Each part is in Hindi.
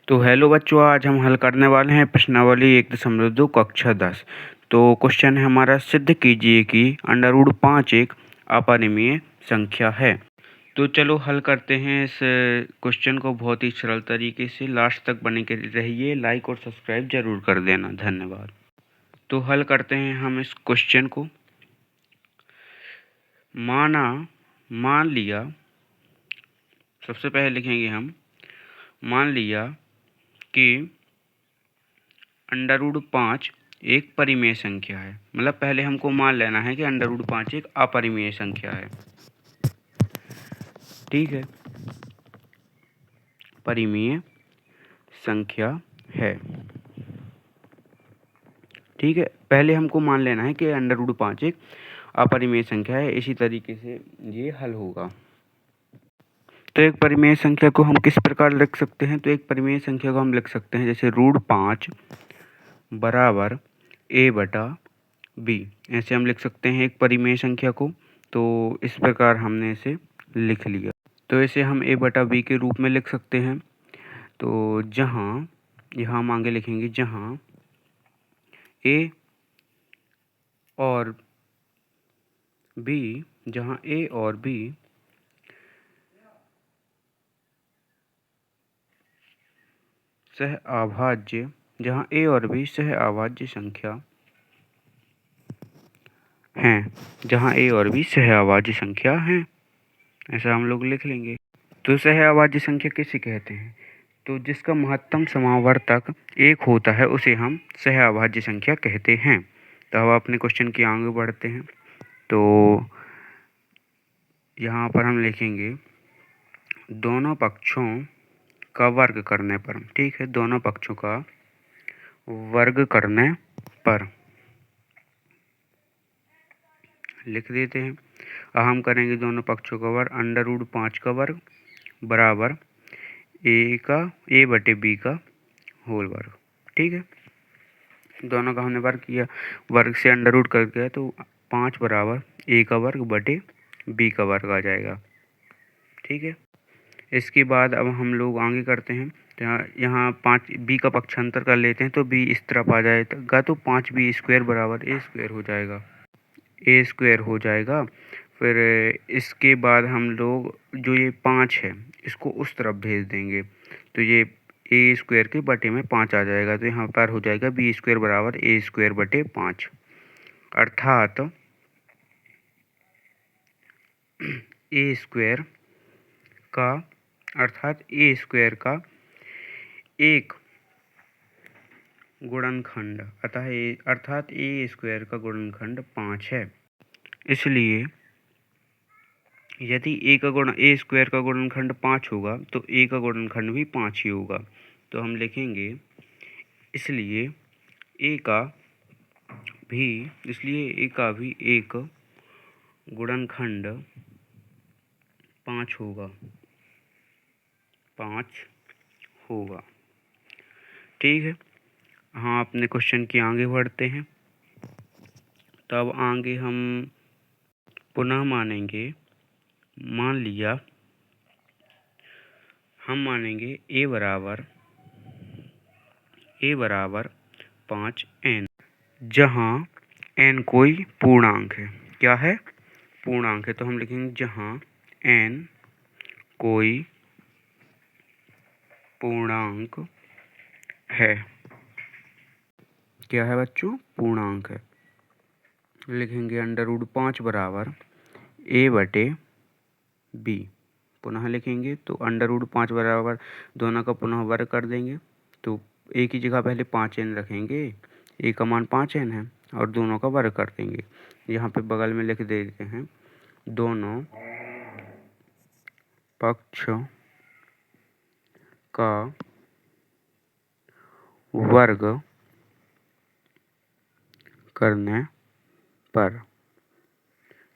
तो हेलो बच्चों, आज हम हल करने वाले हैं प्रश्नावली 1.2 कक्षा 10। तो क्वेश्चन है हमारा, सिद्ध कीजिए कि √5 एक अपरिमेय संख्या है। तो चलो हल करते हैं इस क्वेश्चन को बहुत ही सरल तरीके से। लास्ट तक बने के रहिए, लाइक और सब्सक्राइब जरूर कर देना, धन्यवाद। तो हल करते हैं हम इस क्वेश्चन को। मान लिया, सबसे पहले लिखेंगे हम, मान लिया कि √5 एक परिमेय संख्या है। मतलब पहले हमको मान लेना है कि √5 एक अपरिमेय संख्या है। ठीक है, परिमेय संख्या है। ठीक है, पहले हमको मान लेना है कि √5 एक अपरिमेय संख्या है। इसी तरीके से ये हल होगा। तो एक परिमेय संख्या को हम किस प्रकार लिख सकते हैं? तो एक परिमेय संख्या को हम लिख सकते हैं जैसे √5 बराबर a/b। ऐसे हम लिख सकते हैं एक परिमेय संख्या को। तो इस प्रकार हमने इसे लिख लिया। तो इसे हम a/b के रूप में लिख सकते हैं। तो यहाँ हम आगे लिखेंगे, जहाँ a और b सहअभाज्य संख्या हैं, ऐसा हम लोग लिख लेंगे। तो सहअभाज्य संख्या किसे कहते हैं? तो जिसका महत्तम समावर्तक 1 होता है उसे हम सहअभाज्य संख्या कहते हैं। तो अब अपने क्वेश्चन की आगे बढ़ते हैं। तो यहाँ पर हम लिखेंगे, दोनों पक्षों का वर्ग करने पर। ठीक है, दोनों पक्षों का वर्ग करने पर लिख देते हैं। अब हम करेंगे दोनों पक्षों का वर्ग, √5 का वर्ग बराबर a/b का होल वर्ग। ठीक है, दोनों का हमने वर्ग किया, वर्ग से अंडर रूट कर दिया, तो 5 बराबर a का वर्ग बटे b का वर्ग आ जाएगा। ठीक है, इसके बाद अब हम लोग आगे करते हैं। तो यहाँ 5 b का पक्षांतर कर लेते हैं, तो b इस तरफ आ जाएगा, तो 5b² बराबर a² हो जाएगा। फिर इसके बाद हम लोग जो ये 5 है इसको उस तरफ भेज देंगे, तो ये a² के बटे में 5 आ जाएगा। तो यहाँ पर हो जाएगा b² बराबर a² बटे 5, अर्थात a² का एक गुणनखंड, अर्थात a² का गुणनखंड 5 है। इसलिए यदि a² का गुणनखंड 5 होगा तो a का गुणनखंड भी 5 ही होगा। तो हम लिखेंगे, इसलिए a का भी एक गुणनखंड 5 होगा। ठीक है, हाँ, अपने क्वेश्चन की आगे बढ़ते हैं। तब आगे हम पुनः मानेंगे, हम मानेंगे a बराबर 5n, जहाँ n कोई पूर्णांक है। क्या है? पूर्णांक है। तो हम लिखेंगे, जहाँ n कोई पूर्णांक है। क्या है बच्चों? पूर्णांक है। लिखेंगे √5 बराबर a/b। पुनः लिखेंगे तो √5 बराबर, दोनों का पुनः वर्ग कर देंगे, तो एक ही जगह पहले 5n रखेंगे, a का मान 5n है, और दोनों का वर्ग कर देंगे। यहाँ पे बगल में लिख देते हैं, दोनों पक्ष का वर्ग करने पर।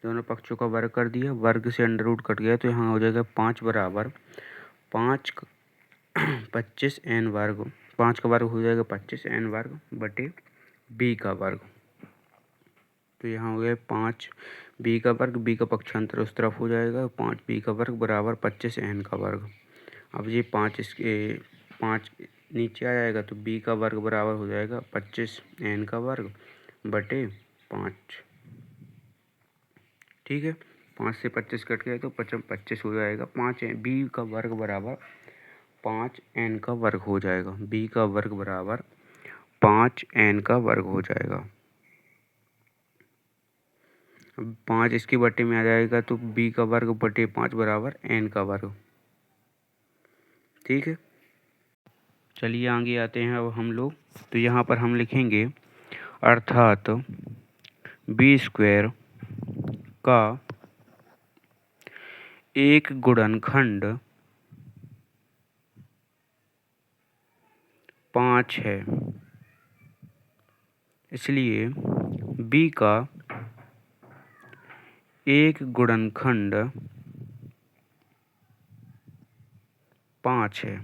दोनों पक्षों का वर्ग कर दिया, वर्ग से अंडर रूट कट गया, तो यहाँ हो जाएगा 5 बराबर 25n वर्ग। 5 का वर्ग हो जाएगा 25n वर्ग बटे b का वर्ग। तो यहाँ हो गया 5b का वर्ग, b का पक्षांतर उस तरफ हो जाएगा, 5b का वर्ग बराबर 25n का वर्ग। अब ये 5 नीचे आ जाएगा तो b का वर्ग बराबर हो जाएगा 25 n का वर्ग बटे 5। ठीक है, 5 से 25 कट गया तो 25 हो जाएगा। 5 b का वर्ग बराबर 5 n का वर्ग हो जाएगा। b का वर्ग बराबर 5 n का वर्ग हो जाएगा। 5 इसके बटे में आ जाएगा तो b का वर्ग बटे 5 बराबर n का वर्ग। ठीक है, चलिए आगे आते हैं अब हम लोग। तो यहाँ पर हम लिखेंगे अर्थात b² का एक गुणनखंड 5 है, इसलिए b का एक गुणनखंड 5 है।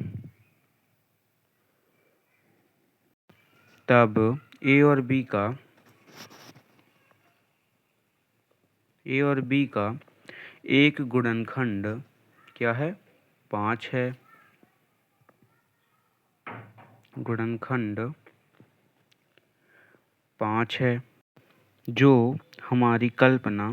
तब a और b का एक गुणनखंड क्या है? 5 है। गुणनखंड 5 है, जो हमारी कल्पना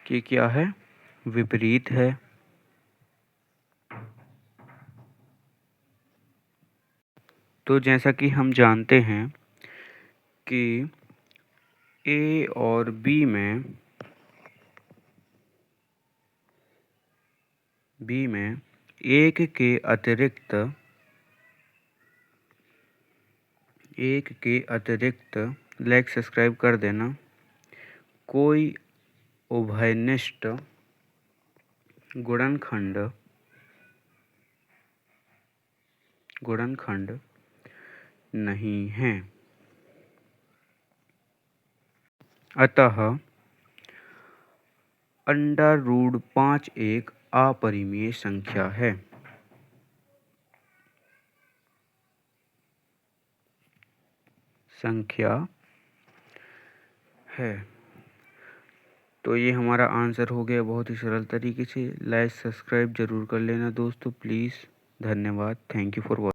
कि क्या है? विपरीत है। तो जैसा कि हम जानते हैं कि A और B में एक के अतिरिक्त लाइक सब्सक्राइब कर देना, कोई उभयनिष्ठ गुणनखंड नहीं है। अतः √5 एक अपरिमेय संख्या है। तो ये हमारा आंसर हो गया बहुत ही सरल तरीके से। लाइक सब्सक्राइब जरूर कर लेना दोस्तों प्लीज़। धन्यवाद। Thank you for watching.